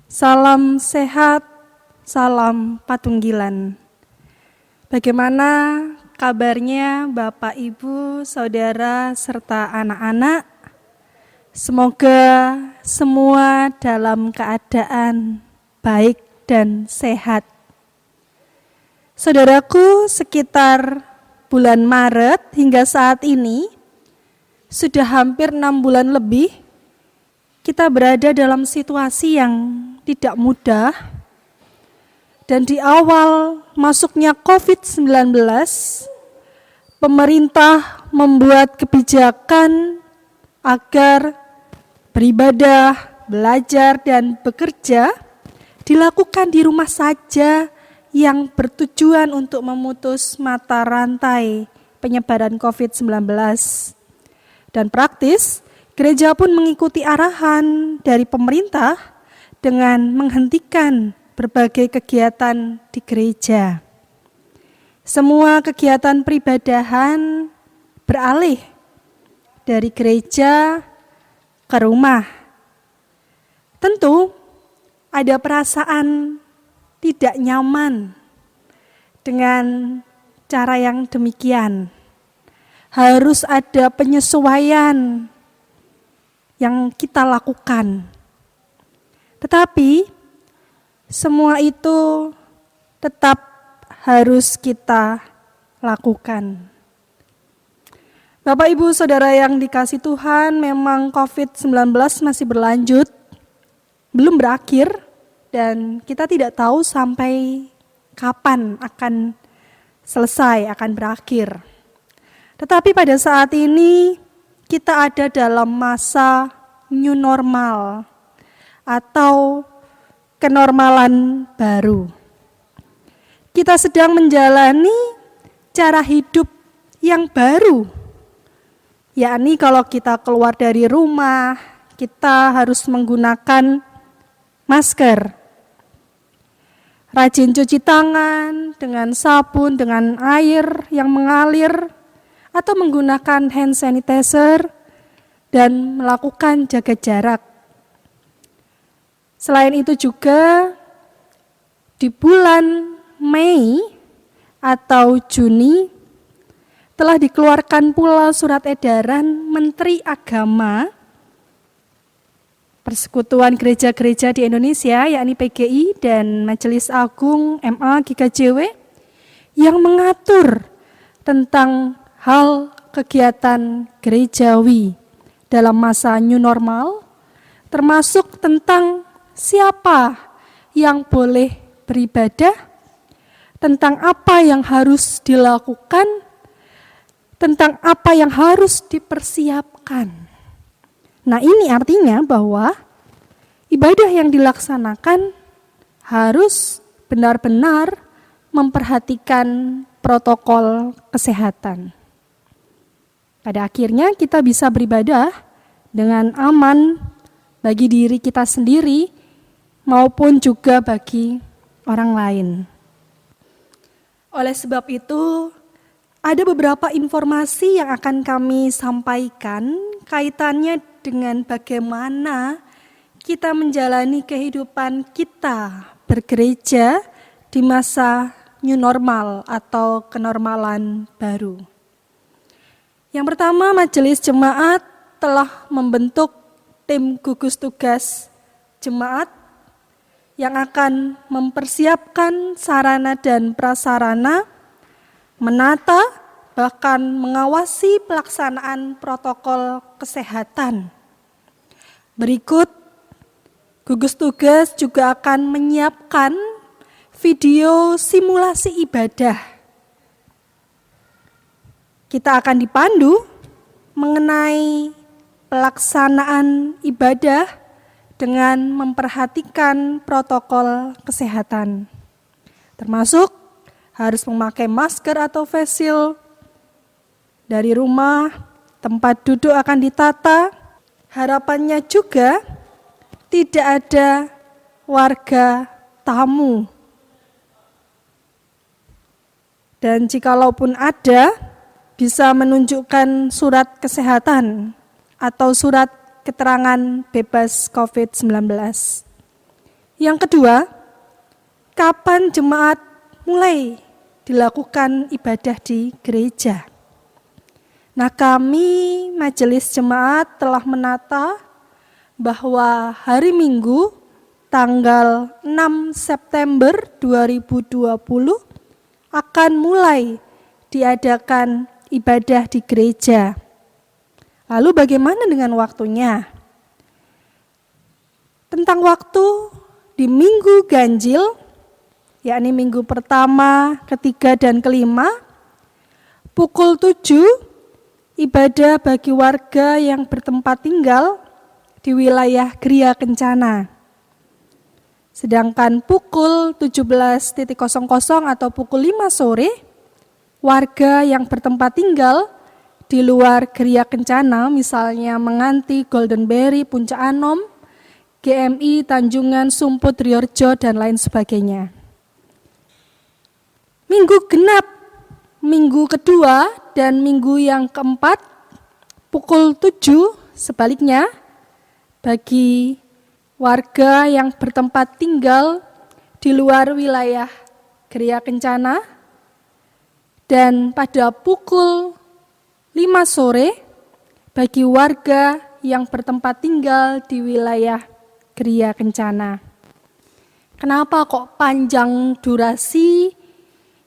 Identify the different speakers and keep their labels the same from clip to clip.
Speaker 1: Salam sehat, salam patunggilan. Bagaimana kabarnya Bapak, Ibu, Saudara, serta anak-anak? Semoga semua dalam keadaan baik dan sehat. Saudaraku, sekitar bulan Maret hingga saat ini, sudah hampir 6 bulan lebih, kita berada dalam situasi yang tidak mudah, dan di awal masuknya COVID-19, pemerintah membuat kebijakan agar beribadah, belajar, dan bekerja dilakukan di rumah saja yang bertujuan untuk memutus mata rantai penyebaran COVID-19. Dan praktis, gereja pun mengikuti arahan dari pemerintah dengan menghentikan berbagai kegiatan di gereja. Semua kegiatan peribadahan beralih dari gereja ke rumah. Tentu ada perasaan tidak nyaman dengan cara yang demikian. Harus ada penyesuaian yang kita lakukan. Tetapi semua itu tetap harus kita lakukan. Bapak, Ibu, Saudara yang dikasihi Tuhan, memang COVID-19 masih berlanjut, belum berakhir, dan kita tidak tahu sampai kapan akan selesai, akan berakhir. Tetapi pada saat ini kita ada dalam masa new normal atau kenormalan baru. Kita sedang menjalani cara hidup yang baru, yakni kalau kita keluar dari rumah, kita harus menggunakan masker. Rajin cuci tangan dengan sabun, dengan air yang mengalir, atau menggunakan hand sanitizer, dan melakukan jaga jarak. Selain itu juga di bulan Mei atau Juni telah dikeluarkan pula surat edaran Menteri Agama Persekutuan Gereja-Gereja di Indonesia, yakni PGI dan Majelis Agung MA GKJW, yang mengatur tentang hal kegiatan gerejawi dalam masa new normal, termasuk tentang siapa yang boleh beribadah, tentang apa yang harus dilakukan, tentang apa yang harus dipersiapkan. Nah, ini artinya bahwa ibadah yang dilaksanakan harus benar-benar memperhatikan protokol kesehatan. Pada akhirnya kita bisa beribadah dengan aman bagi diri kita sendiri maupun juga bagi orang lain. Oleh sebab itu, ada beberapa informasi yang akan kami sampaikan kaitannya dengan bagaimana kita menjalani kehidupan kita bergereja di masa new normal atau kenormalan baru. Yang pertama, Majelis Jemaat telah membentuk tim gugus tugas jemaat yang akan mempersiapkan sarana dan prasarana, menata, bahkan mengawasi pelaksanaan protokol kesehatan. Berikut, gugus tugas juga akan menyiapkan video simulasi ibadah. Kita akan dipandu mengenai pelaksanaan ibadah dengan memperhatikan protokol kesehatan, termasuk harus memakai masker atau face shield. Dari rumah, tempat duduk akan ditata. Harapannya juga tidak ada warga tamu. Dan jikalaupun ada, bisa menunjukkan surat kesehatan atau surat keterangan bebas COVID-19. Yang kedua, kapan jemaat mulai dilakukan ibadah di gereja? Nah, kami majelis jemaat telah menata bahwa hari Minggu tanggal 6 September 2020 akan mulai diadakan ibadah di gereja. Lalu bagaimana dengan waktunya? Tentang waktu di Minggu Ganjil, yakni minggu pertama, ketiga, dan kelima, pukul 7, ibadah bagi warga yang bertempat tinggal di wilayah Gria Kencana. Sedangkan pukul 17.00 atau pukul 5 sore, warga yang bertempat tinggal di luar Gria Kencana, misalnya Menganti, Goldenberry, Puncak Anom, GMI, Tanjungan, Sumput, Riorjo, dan lain sebagainya. Minggu genap, minggu kedua dan minggu yang keempat, pukul 7 sebaliknya, bagi warga yang bertempat tinggal di luar wilayah Gria Kencana, dan pada pukul 5 sore bagi warga yang bertempat tinggal di wilayah Gria Kencana. Kenapa kok panjang durasi?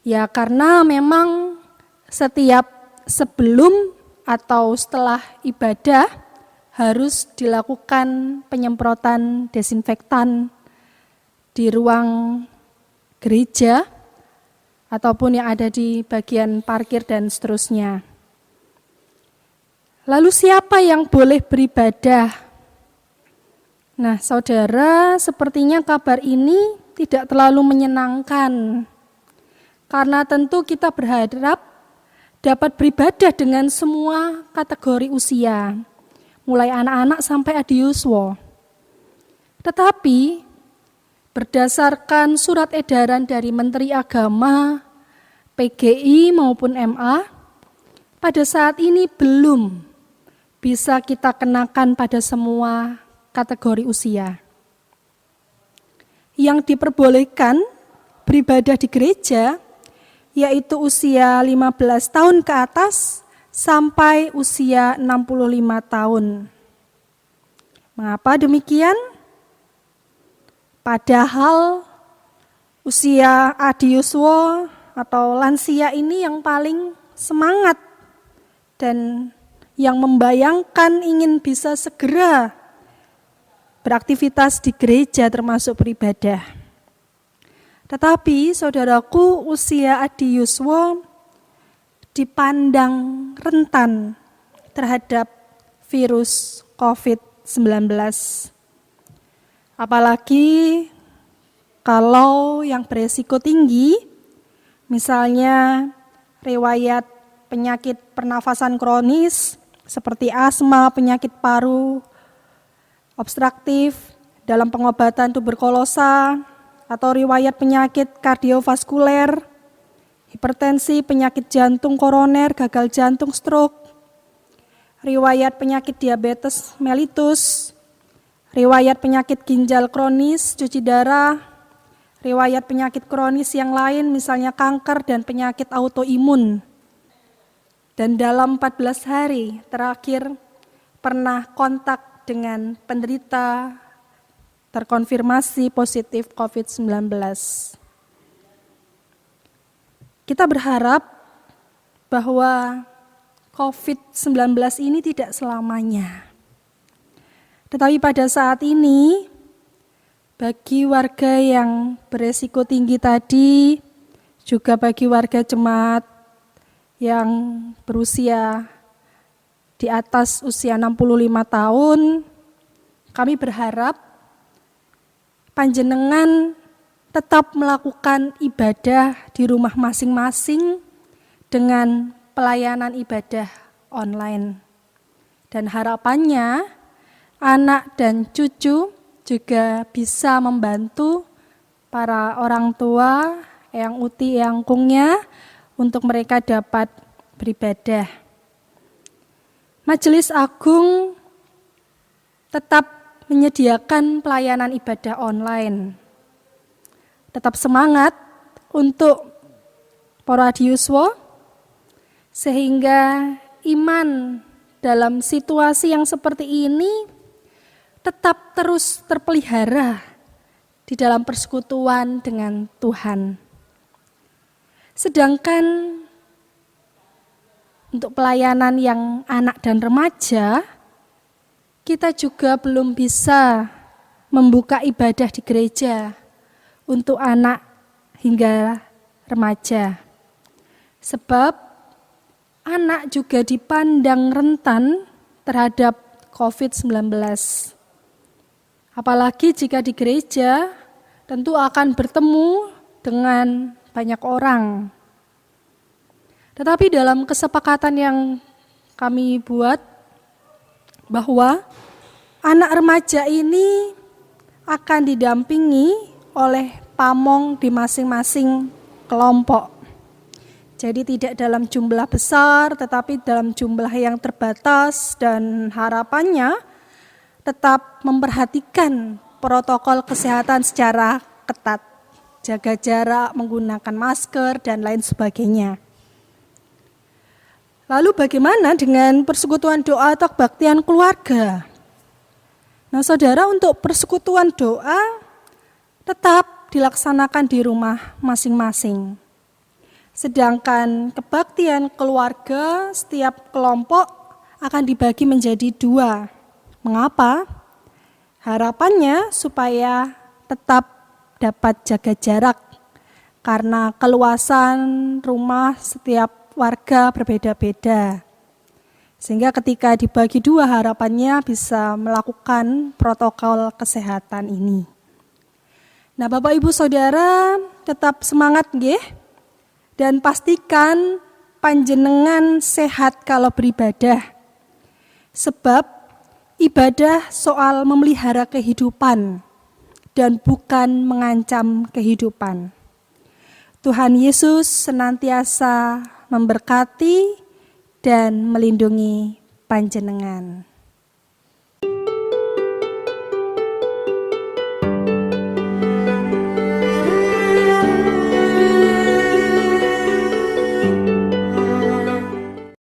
Speaker 1: Ya karena memang setiap sebelum atau setelah ibadah harus dilakukan penyemprotan desinfektan di ruang gereja ataupun yang ada di bagian parkir dan seterusnya. Lalu siapa yang boleh beribadah? Nah, saudara, sepertinya kabar ini tidak terlalu menyenangkan. Karena tentu kita berharap dapat beribadah dengan semua kategori usia, mulai anak-anak sampai adiuswa. Tetapi berdasarkan surat edaran dari Menteri Agama, PGI maupun MA, pada saat ini belum bisa kita kenakan pada semua kategori usia. Yang diperbolehkan beribadah di gereja yaitu usia 15 tahun ke atas sampai usia 65 tahun. Mengapa demikian? Padahal usia adiuswa atau lansia ini yang paling semangat dan yang membayangkan ingin bisa segera beraktivitas di gereja termasuk beribadah. Tetapi saudaraku, usia adiuswa dipandang rentan terhadap virus COVID-19. Apalagi kalau yang beresiko tinggi, misalnya riwayat penyakit pernafasan kronis seperti asma, penyakit paru obstruktif, dalam pengobatan tuberkulosa, atau riwayat penyakit kardiovaskuler, hipertensi, penyakit jantung koroner, gagal jantung, stroke, riwayat penyakit diabetes mellitus, riwayat penyakit ginjal kronis, cuci darah, riwayat penyakit kronis yang lain misalnya kanker dan penyakit autoimun. Dan dalam 14 hari terakhir pernah kontak dengan penderita terkonfirmasi positif COVID-19. Kita berharap bahwa COVID-19 ini tidak selamanya. Tetapi pada saat ini, bagi warga yang beresiko tinggi tadi, juga bagi warga jemaat yang berusia di atas usia 65 tahun, kami berharap panjenengan tetap melakukan ibadah di rumah masing-masing dengan pelayanan ibadah online. Dan harapannya anak dan cucu juga bisa membantu para orang tua, eyang uti, eyang kungnya untuk mereka dapat beribadah. Majelis Agung tetap menyediakan pelayanan ibadah online. tetap semangat untuk para diyuswa, sehingga iman dalam situasi yang seperti ini tetap terus terpelihara di dalam persekutuan dengan Tuhan. Sedangkan untuk pelayanan yang anak dan remaja, kita juga belum bisa membuka ibadah di gereja untuk anak hingga remaja. Sebab anak juga dipandang rentan terhadap COVID-19. Apalagi jika di gereja tentu akan bertemu dengan banyak orang. Tetapi dalam kesepakatan yang kami buat bahwa anak remaja ini akan didampingi oleh pamong di masing-masing kelompok. Jadi tidak dalam jumlah besar, tetapi dalam jumlah yang terbatas, dan harapannya tetap memperhatikan protokol kesehatan secara ketat. Jaga jarak, menggunakan masker, dan lain sebagainya. Lalu bagaimana dengan persekutuan doa atau kebaktian keluarga? Nah saudara, untuk persekutuan doa tetap dilaksanakan di rumah masing-masing. Sedangkan kebaktian keluarga setiap kelompok akan dibagi menjadi 2. Mengapa? Harapannya supaya tetap dapat jaga jarak, karena keluasan rumah setiap warga berbeda-beda. Sehingga ketika dibagi 2, harapannya bisa melakukan protokol kesehatan ini. Nah Bapak Ibu Saudara, tetap semangat nggih. Dan pastikan panjenengan sehat kalau beribadah. Sebab ibadah soal memelihara kehidupan dan bukan mengancam kehidupan. Tuhan Yesus senantiasa memberkati dan melindungi panjenengan.